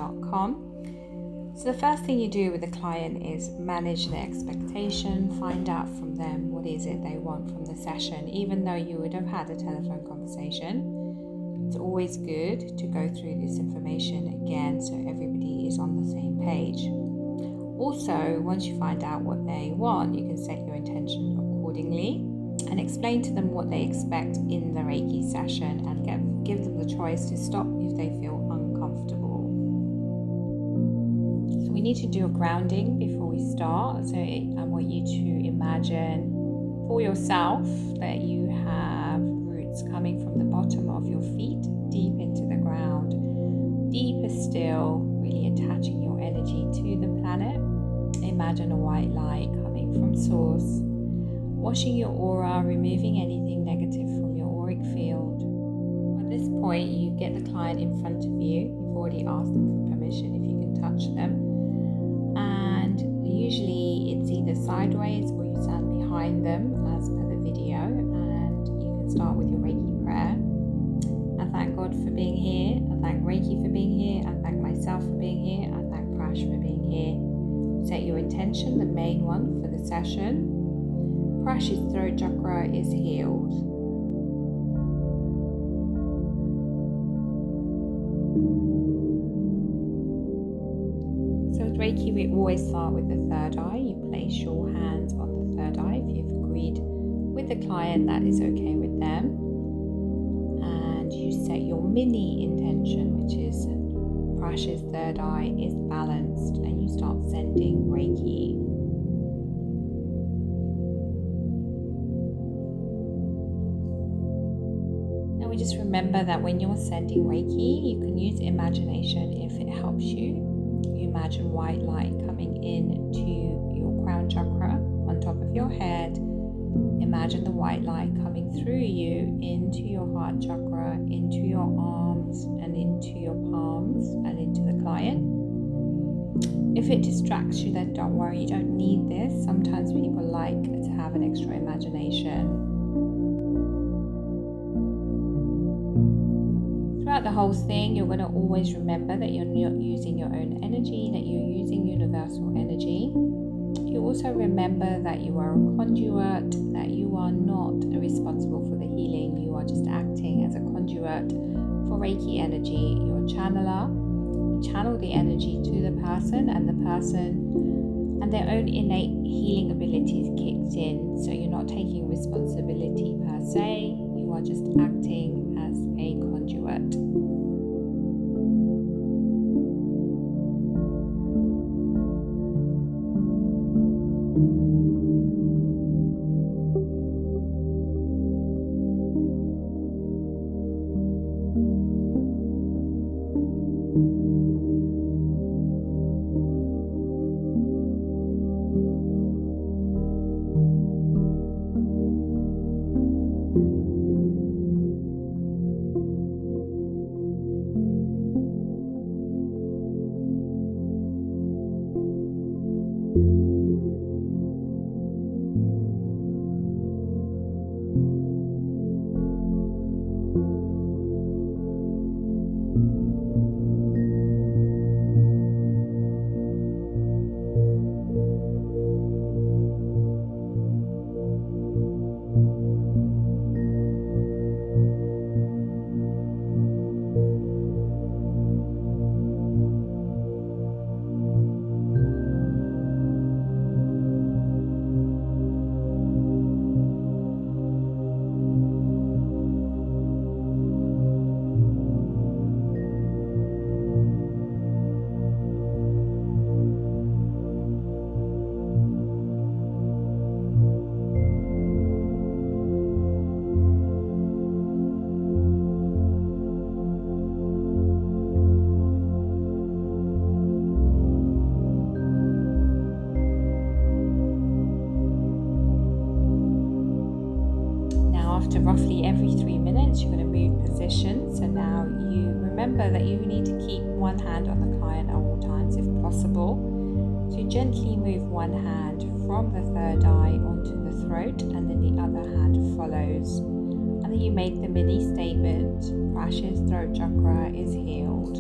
untitled.chapter.com. So the first thing you do with the client is manage their expectation, find out from them what is it they want from the session. Even though you would have had a telephone conversation, it's always good to go through this information again so everybody is on the same page. Also, once you find out what they want, you can set your intention accordingly and explain to them what they expect in the Reiki session and give them the choice to stop if they feel uncomfortable. So we need to do a grounding before we start. So I want you to imagine for yourself that you have roots coming from the bottom of your feet deep into the ground, deeper still, really attaching your energy to the planet. Imagine a white light coming from source, washing your aura, removing anything negative from your auric field. At this point, you get the client in front of you. You've already asked them for permission if you can touch them. And usually it's either sideways or you stand behind them as per the video. And you can start with your Reiki prayer. I thank God for being here. I thank Reiki for being here. I thank myself for being here. I thank Prash for being here. Set your intention, the main one for the session. Prash's throat chakra is healed. So with Reiki, we always start with the third eye. You place your hands on the third eye if you've agreed with the client that is okay with them. And you set your mini intention, which is Prash's third eye is balanced, and you start sending Reiki. Now we just remember that when you're sending Reiki, you can use imagination if it helps you. You imagine white light coming into your crown chakra on top of your head. Imagine the white light coming through you into your heart chakra, into your arms and into your palms and into the client. If it distracts you, then don't worry, you don't need this. Sometimes people like to have an extra imagination. Throughout the whole thing, you're going to always remember that you're not using your own energy, that you're using universal energy. You also remember that you are a conduit, that you are not responsible for the healing. You are just acting as a conduit for Reiki energy. You're a channeler. You channel the energy to the person, and the person and their own innate healing abilities kicks in. So you're not taking responsibility per se. You are just acting as a conduit. After roughly every 3 minutes, you're going to move position. So now you remember that you need to keep one hand on the client at all times if possible. So gently move one hand from the third eye onto the throat, and then the other hand follows. And then you make the mini statement, Prash's throat chakra is healed.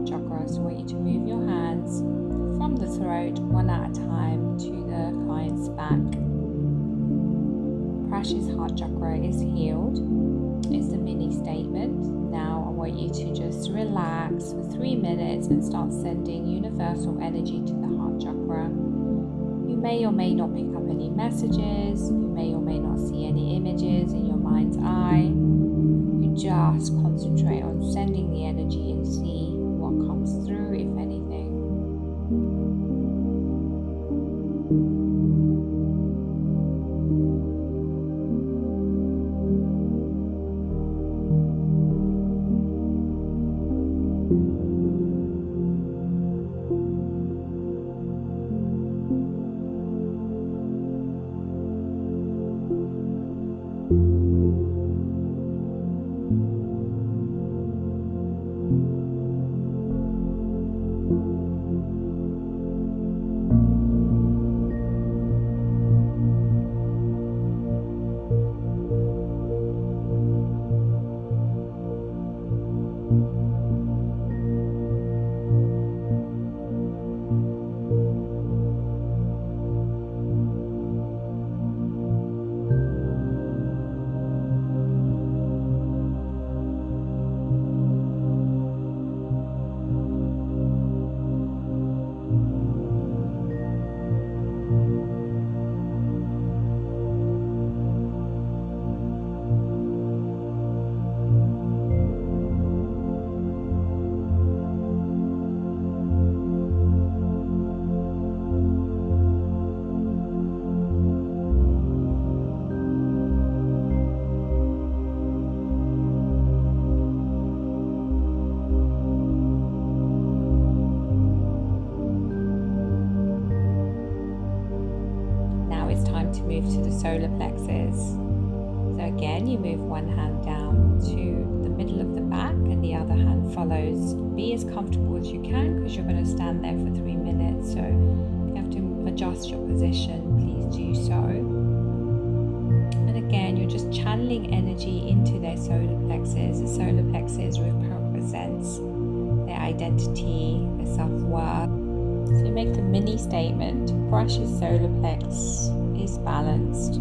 heart chakra. So I want you to move your hands from the throat, one at a time, to the client's back. Prash's heart chakra is healed. It's a mini statement. Now I want you to just relax for 3 minutes and start sending universal energy to the heart chakra. You may or may not pick up any messages. You may or may not see any images in your mind's eye. You just concentrate on sending the energy and see what comes through, if anything. To move to the solar plexus. So again, you move one hand down to the middle of the back and the other hand follows. Be as comfortable as you can because you're going to stand there for 3 minutes. So if you have to adjust your position, please do so. And again, you're just channeling energy into their solar plexus. The solar plexus represents their identity, their self-worth. So make the mini statement, Prash's solar plex is balanced.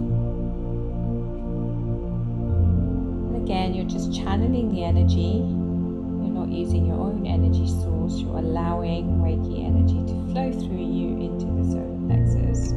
And again, you're just channeling the energy. You're not using your own energy source. You're allowing Reiki energy to flow through you into the solar plexus.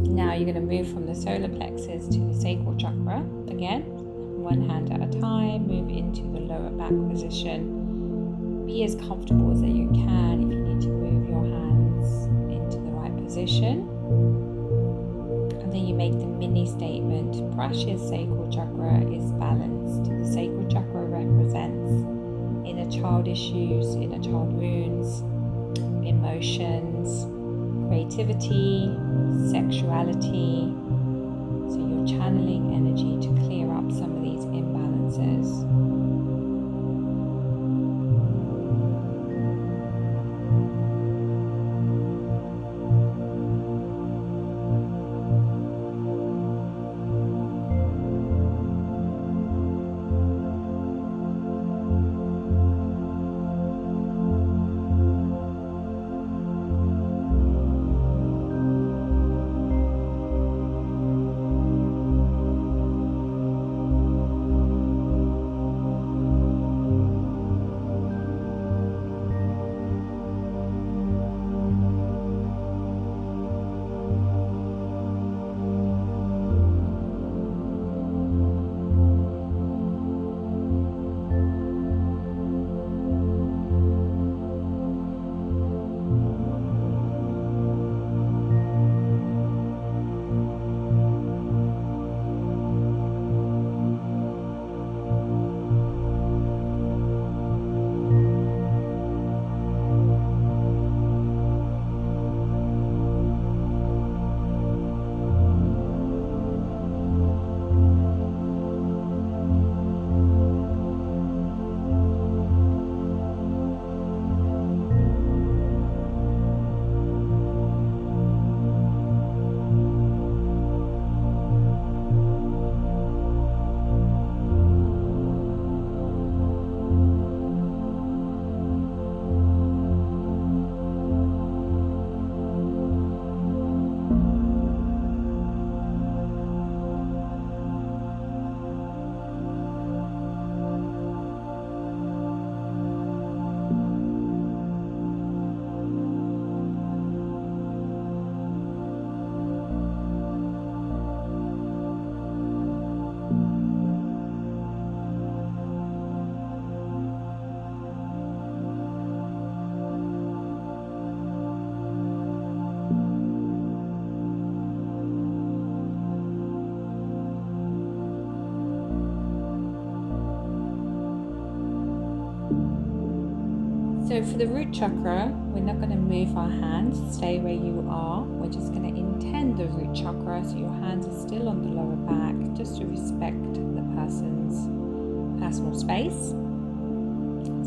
Now you're going to move from the solar plexus to the sacral chakra again, one hand at a time. Move into the lower back position. Be as comfortable as that you can. If you need to move your hands into the right position, and then you make the mini statement: Prash's sacral chakra is balanced. The sacral chakra represents inner child issues, inner child wounds, emotions, creativity, sexuality. So you're channeling energy to clear up some of these imbalances. So for the root chakra, we're not going to move our hands, stay where you are. We're just going to intend the root chakra, so your hands are still on the lower back, just to respect the person's personal space.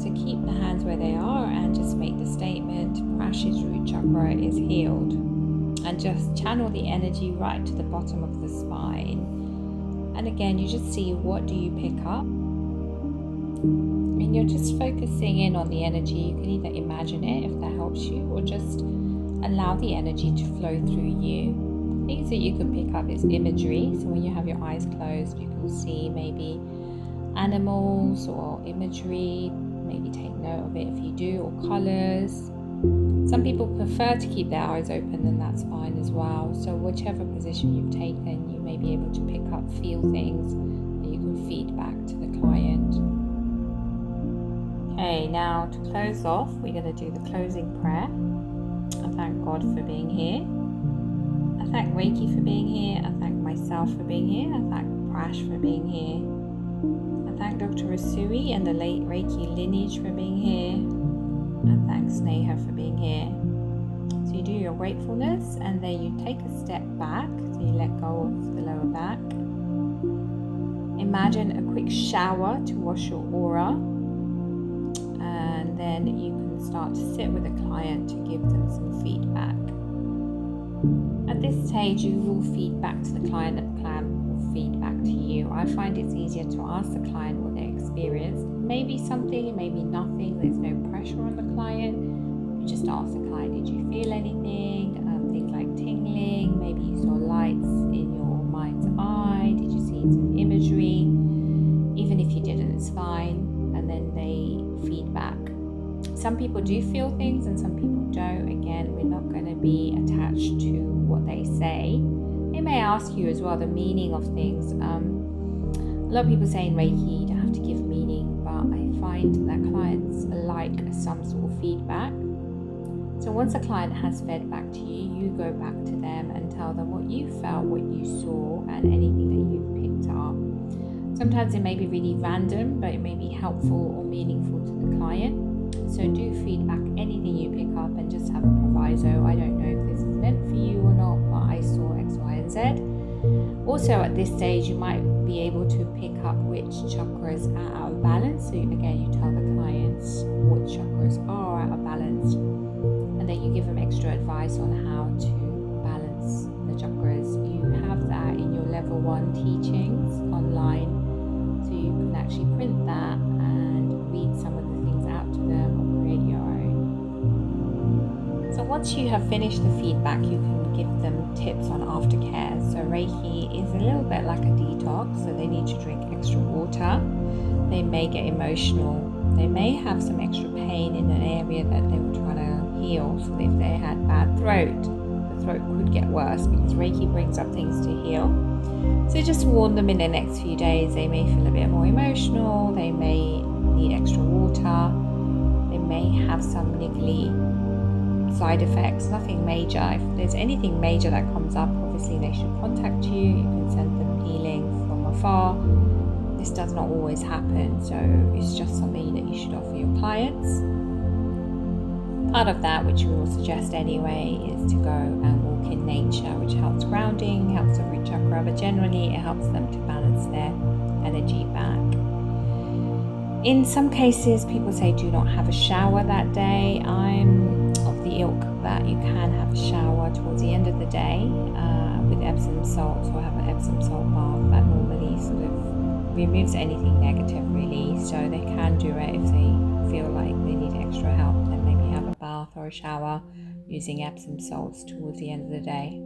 So keep the hands where they are and just make the statement: Prash's root chakra is healed. And just channel the energy right to the bottom of the spine. And again, you just see, what do you pick up? And you're just focusing in on the energy. You can either imagine it if that helps you, or just allow the energy to flow through you. Things that you can pick up is imagery. So when you have your eyes closed, you can see maybe animals or imagery. Maybe take note of it if you do, or colors. Some people prefer to keep their eyes open, and that's fine as well. So whichever position you've taken, you may be able to pick up, feel things that you can feed back to the client. Okay, now to close off, we're going to do the closing prayer. I thank God for being here. I thank Reiki for being here. I thank myself for being here. I thank Prash for being here. I thank Dr. Rasui and the late Reiki lineage for being here. And thank Sneha for being here. So you do your gratefulness, and then you take a step back. So you let go of the lower back. Imagine a quick shower to wash your aura. And then you can start to sit with a client to give them some feedback. At this stage, you will feed back to the client and the client will feed back to you. I find it's easier to ask the client what they experienced. Maybe something, maybe nothing. There's no pressure on the client. You just ask the client, did you feel anything? Things like tingling, maybe you saw lights in your mind's eye, did you see some imagery? Even if you didn't, it's fine. And then they feed back. Some people do feel things and some people don't. Again, we're not going to be attached to what they say. They may ask you as well the meaning of things. A lot of people say in Reiki you don't have to give meaning, but I find that clients like some sort of feedback. So once a client has fed back to you, you go back to them and tell them what you felt, what you saw, and anything that you've picked up. Sometimes it may be really random, but it may be helpful or meaningful to the client. So do feedback anything you pick up and just have a proviso. I don't know if this is meant for you or not, but I saw X, Y, and Z. Also at this stage, you might be able to pick up which chakras are out of balance. So again, you tell the clients what chakras are out of balance, and then you give them extra advice on how to balance the chakras. You have that in your level 1 teachings online, so you can actually print that and read some of the things out to them or create your own. So once you have finished the feedback, you can give them tips on aftercare. So Reiki is a little bit like a detox, so they need to drink extra water. They may get emotional. They may have some extra pain in an area that they were trying to heal. So if they had bad throat, the throat could get worse because Reiki brings up things to heal. So just warn them in the next few days. They may feel a bit more emotional. They may need extra water. They may have some niggly side effects, nothing major. If there's anything major that comes up, obviously they should contact you. You can send them healing from afar. This does not always happen, so it's just something that you should offer your clients. Part of that, which we will suggest anyway, is to go and walk in nature, which helps grounding, helps the root chakra, but generally it helps them to balance their energy back. In some cases, people say do not have a shower that day. I'm of the ilk that you can have a shower towards the end of the day with Epsom salts, or have an Epsom salt bath. That normally sort of removes anything negative really, so they can do it if they feel like they need extra help. Then maybe have a bath or a shower using Epsom salts towards the end of the day.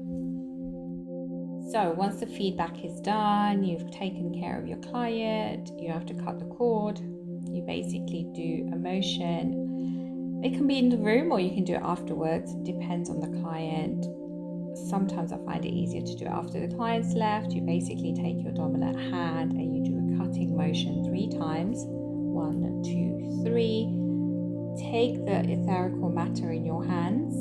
So once the feedback is done, you've taken care of your client, you have to cut the cord. You basically do a motion. It can be in the room or you can do it afterwards. It depends on the client. Sometimes I find it easier to do it after the client's left. You basically take your dominant hand and you do a cutting motion 3 times. 1, 2, 3. Take the etherical matter in your hands.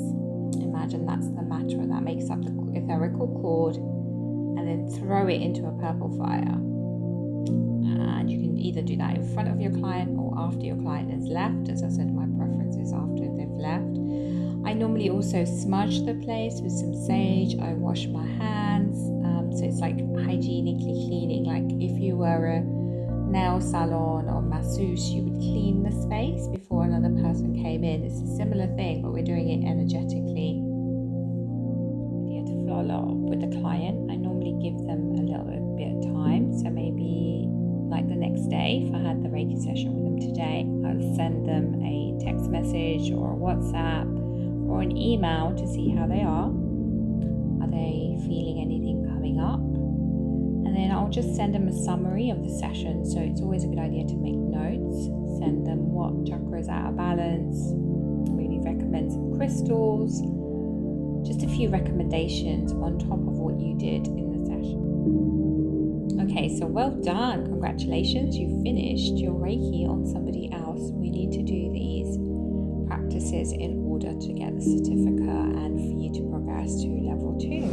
Imagine that's the matter that makes up the etherical cord, and then throw it into a purple fire. And you can either do that in front of your client or after your client has left. As I said, my preference is after they've left. I normally also smudge the place with some sage. I wash my hands. So it's like hygienically cleaning. Like if you were a nail salon or masseuse, you would clean the space before another person came in. It's a similar thing, but we're doing it energetically. To follow up with the client, I normally give them a little bit of time. So maybe like the next day, if I had the Reiki session with them today, I'll send them a text message or a WhatsApp or an email to see how they are. Are they feeling anything coming up? And then I'll just send them a summary of the session. So it's always a good idea to make notes. Send them what chakras are out of balance. Really recommend some crystals. Just a few recommendations on top of what you did in the session. Okay, so well done. Congratulations. You finished your Reiki on somebody else. We need to do these practices in order to get the certificate and for you to progress to level 2.